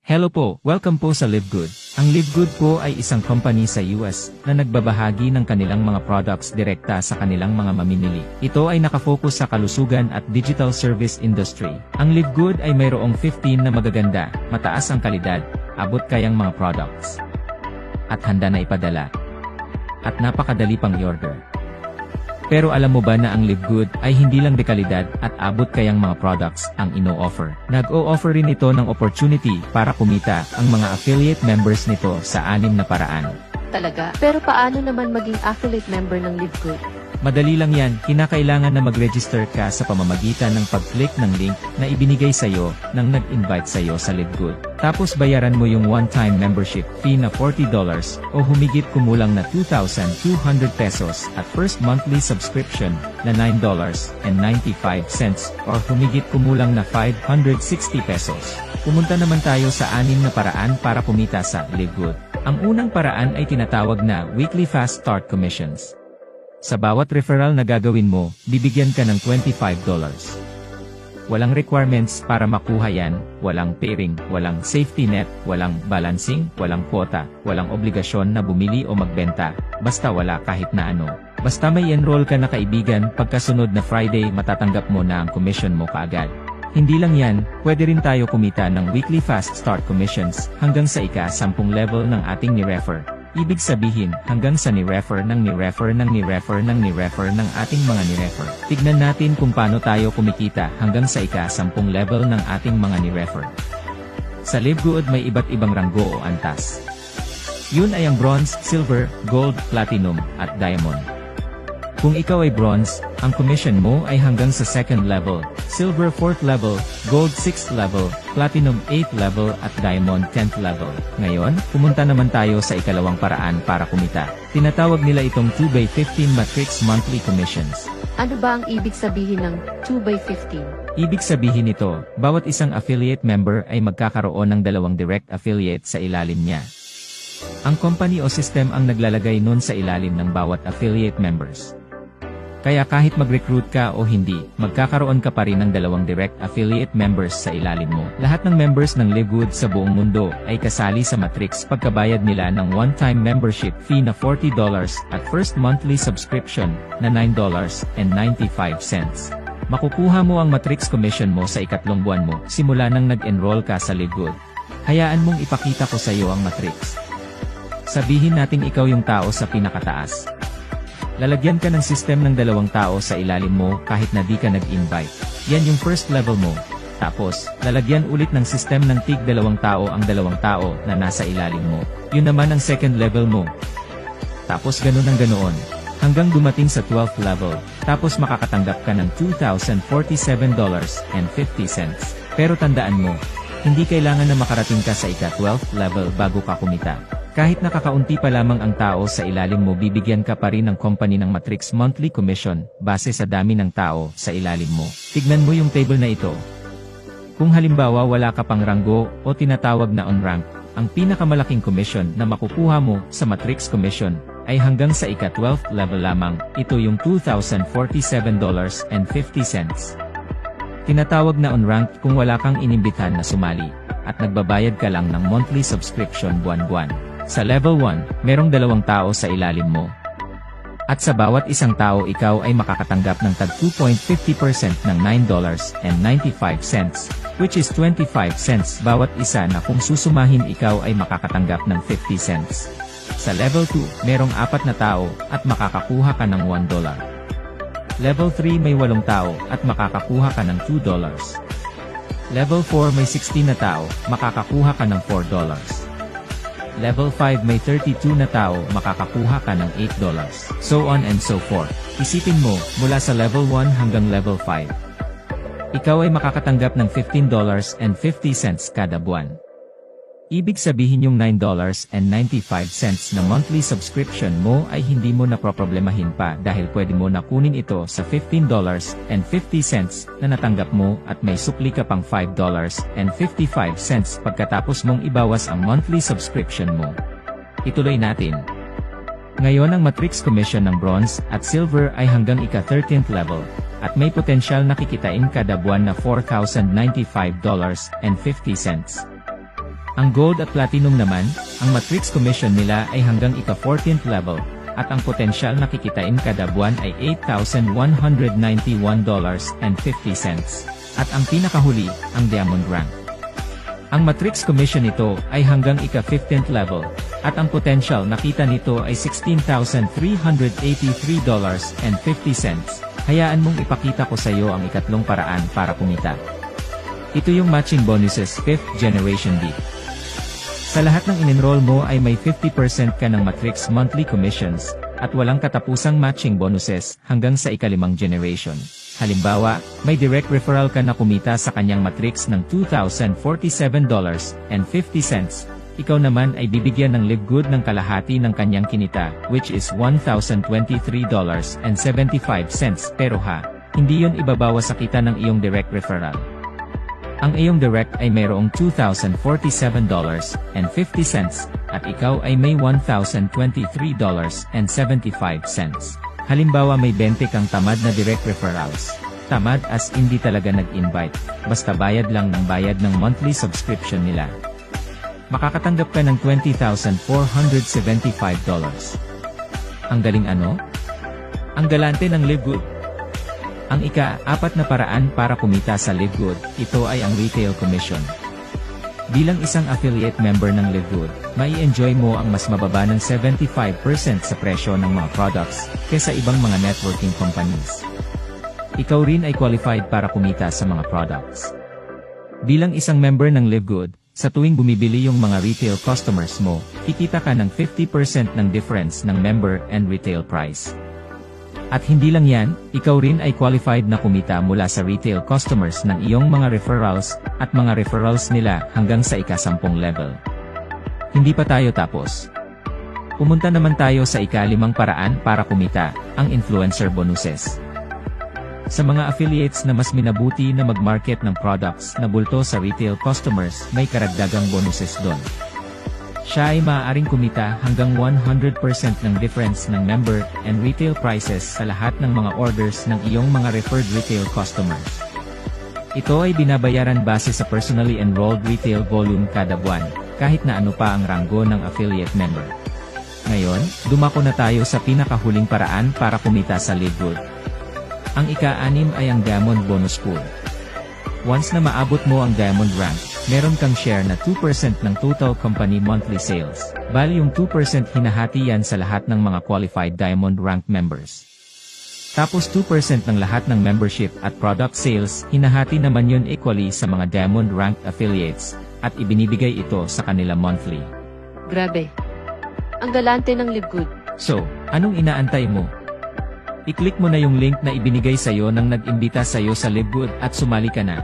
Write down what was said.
Hello po, welcome po sa LiveGood. Ang LiveGood po ay isang company sa US na nagbabahagi ng kanilang mga products direkta sa kanilang mga mamimili. Ito ay nakafocus sa kalusugan at digital service industry. Ang LiveGood ay mayroong 15 na magaganda, mataas ang kalidad, abot kayang mga products. At handa na ipadala. At napakadali pang i-order. Pero alam mo ba na ang LiveGood ay hindi lang dekalidad at abot kayang mga products ang ino-offer. Nag-o-offer rin ito ng opportunity para kumita ang mga affiliate members nito sa 6 na paraan. Talaga? Pero paano naman maging affiliate member ng LiveGood? Madali lang yan, kinakailangan na mag-register ka sa pamamagitan ng pag-click ng link na ibinigay sa'yo ng nag-invite sa'yo sa LiveGood. Tapos bayaran mo yung one-time membership fee na $40 o humigit kumulang na 2,200 pesos at first monthly subscription na $9.95 or humigit kumulang na 560 pesos. Pumunta naman tayo sa 6 na paraan para kumita sa LiveGood. Ang unang paraan ay tinatawag na Weekly Fast Start Commissions. Sa bawat referral na gagawin mo, bibigyan ka ng $25. Walang requirements para makuha yan, walang pairing, walang safety net, walang balancing, walang quota, walang obligasyon na bumili o magbenta, basta wala kahit na ano. Basta may enroll ka na kaibigan, pagkasunod na Friday matatanggap mo na ang commission mo kaagad. Hindi lang yan, pwede rin tayo kumita ng Weekly Fast Start Commissions hanggang sa ika-10 level ng ating ni-refer. Ibig sabihin, hanggang sa ni-refer ng ni-refer ng ni-refer ng ni-refer ng ating mga ni-refer. Tignan natin kung paano tayo kumikita hanggang sa ika-10 level ng ating mga ni-refer. Sa LiveGood may iba't ibang ranggo o antas. Yun ay ang bronze, silver, gold, platinum, at diamond. Kung ikaw ay bronze, ang commission mo ay hanggang sa 2nd level, silver 4th level, gold 6th level, platinum 8th level at diamond 10th level. Ngayon, pumunta naman tayo sa ikalawang paraan para kumita. Tinatawag nila itong 2x15 matrix monthly commissions. Ano ba ang ibig sabihin ng 2x15? Ibig sabihin nito, bawat isang affiliate member ay magkakaroon ng 2 direct affiliate sa ilalim niya. Ang company o system ang naglalagay nun sa ilalim ng bawat affiliate members. Kaya kahit mag-recruit ka o hindi, magkakaroon ka pa rin ng 2 direct affiliate members sa ilalim mo. Lahat ng members ng LiveGood sa buong mundo ay kasali sa matrix pagkabayad nila ng one-time membership fee na $40 at first monthly subscription na $9.95. Makukuha mo ang matrix commission mo sa ikatlong buwan mo simula nang nag-enroll ka sa LiveGood. Hayaan mong ipakita ko sa iyo ang matrix. Sabihin nating ikaw yung tao sa pinakataas. Lalagyan ka ng system ng 2 tao sa ilalim mo kahit na di ka nag-invite. Yan yung first level mo. Tapos, lalagyan ulit ng system ng tig 2 tao ang 2 tao na nasa ilalim mo. Yun naman ang second level mo. Tapos ganun ang ganoon. Hanggang dumating sa 12th level. Tapos makakatanggap ka ng $2,047.50. Pero tandaan mo, hindi kailangan na makarating ka sa ika-12th level bago ka kumita. Kahit nakakaunti pa lamang ang tao sa ilalim mo, bibigyan ka pa rin ng company ng matrix monthly commission base sa dami ng tao sa ilalim mo. Tignan mo yung table na ito. Kung halimbawa wala ka pang ranggo o tinatawag na on-rank, ang pinakamalaking commission na makukuha mo sa matrix commission ay hanggang sa ika-12th level lamang. Ito yung $2,047.50. Tinatawag na on-rank kung wala kang inimbitahan na sumali at nagbabayad ka lang ng monthly subscription buwan-buwan. Sa level 1, merong 2 tao sa ilalim mo. At sa bawat isang tao ikaw ay makakatanggap ng tag 2.50% ng $9.95, which is 25 cents bawat isa na kung susumahin ikaw ay makakatanggap ng 50 cents. Sa level 2, merong 4 na tao at makakakuha ka ng $1. Level 3 may 8 tao at makakakuha ka ng $2. Level 4 may 16 na tao, makakakuha ka ng $4. Level 5 may 32 na tao, makakakuha ka ng $8. So on and so forth. Isipin mo, mula sa level 1 hanggang level 5. Ikaw ay makakatanggap ng $15.50 kada buwan. Ibig sabihin yung $9.95 na monthly subscription mo ay hindi mo naproproblemahin pa dahil pwede mo na kunin ito sa $15.50 na natanggap mo at may sukli ka pang $5.55 pagkatapos mong ibawas ang monthly subscription mo. Ituloy natin. Ngayon ang matrix commission ng bronze at silver ay hanggang ika-13th level at may potensyal na kikitain kada buwan na $4,095.50. Ang Gold at Platinum naman, ang matrix commission nila ay hanggang ika-14th level, at ang potensyal na kikitain kada buwan ay $8,191.50. At ang pinakahuli, ang Diamond Rank. Ang matrix commission nito ay hanggang ika-15th level, at ang potential na kita nito ay $16,383.50. Hayaan mong ipakita ko sa iyo ang ikatlong paraan para kumita. Ito yung matching bonuses 5th generation D. Sa lahat ng in-enroll mo ay may 50% ka ng matrix monthly commissions, at walang katapusang matching bonuses hanggang sa ika-5 generation. Halimbawa, may direct referral ka na kumita sa kanyang matrix ng $2,047.50. Ikaw naman ay bibigyan ng live good ng kalahati ng kanyang kinita, which is $1,023.75. Pero hindi yon ibabawas sa kita ng iyong direct referral. Ang iyong direct ay mayroong $2,047.50 at ikaw ay may $1,023.75. Halimbawa may 20 kang tamad na direct referrals. Tamad as hindi talaga nag-invite, basta bayad lang ng bayad ng monthly subscription nila. Makakatanggap ka ng $20,475. Ang galing ano? Ang galante ng Live Good. Ang ika-4 na paraan para kumita sa Live Good, ito ay ang retail commission. Bilang isang affiliate member ng Live Good, mai-enjoy mo ang mas mababa ng 75% sa presyo ng mga products, kaysa ibang mga networking companies. Ikaw rin ay qualified para kumita sa mga products. Bilang isang member ng Live Good, sa tuwing bumibili yung mga retail customers mo, kikita ka ng 50% ng difference ng member and retail price. At hindi lang yan, ikaw rin ay qualified na kumita mula sa retail customers ng iyong mga referrals, at mga referrals nila hanggang sa ika-10 level. Hindi pa tayo tapos. Pumunta naman tayo sa ika-5 paraan para kumita, ang influencer bonuses. Sa mga affiliates na mas minabuti na mag-market ng products na bulto sa retail customers, may karagdagang bonuses doon. Siya ay maaaring kumita hanggang 100% ng difference ng member and retail prices sa lahat ng mga orders ng iyong mga referred retail customers. Ito ay binabayaran base sa personally enrolled retail volume kada buwan, kahit na ano pa ang ranggo ng affiliate member. Ngayon, dumako na tayo sa pinakahuling paraan para kumita sa Live Good. Ang ika-6 ay ang Diamond Bonus Pool. Once na maabot mo ang Diamond Rank, meron kang share na 2% ng total company monthly sales. Bali yung 2% hinahati yan sa lahat ng mga qualified Diamond Rank members. Tapos 2% ng lahat ng membership at product sales, hinahati naman yun equally sa mga Diamond Rank affiliates, at ibinibigay ito sa kanila monthly. Grabe. Ang galante ng Live Good. So, anong inaantay mo? I-click mo na yung link na ibinigay sa'yo ng nag-imbita sa'yo sa Live Good at sumali ka na.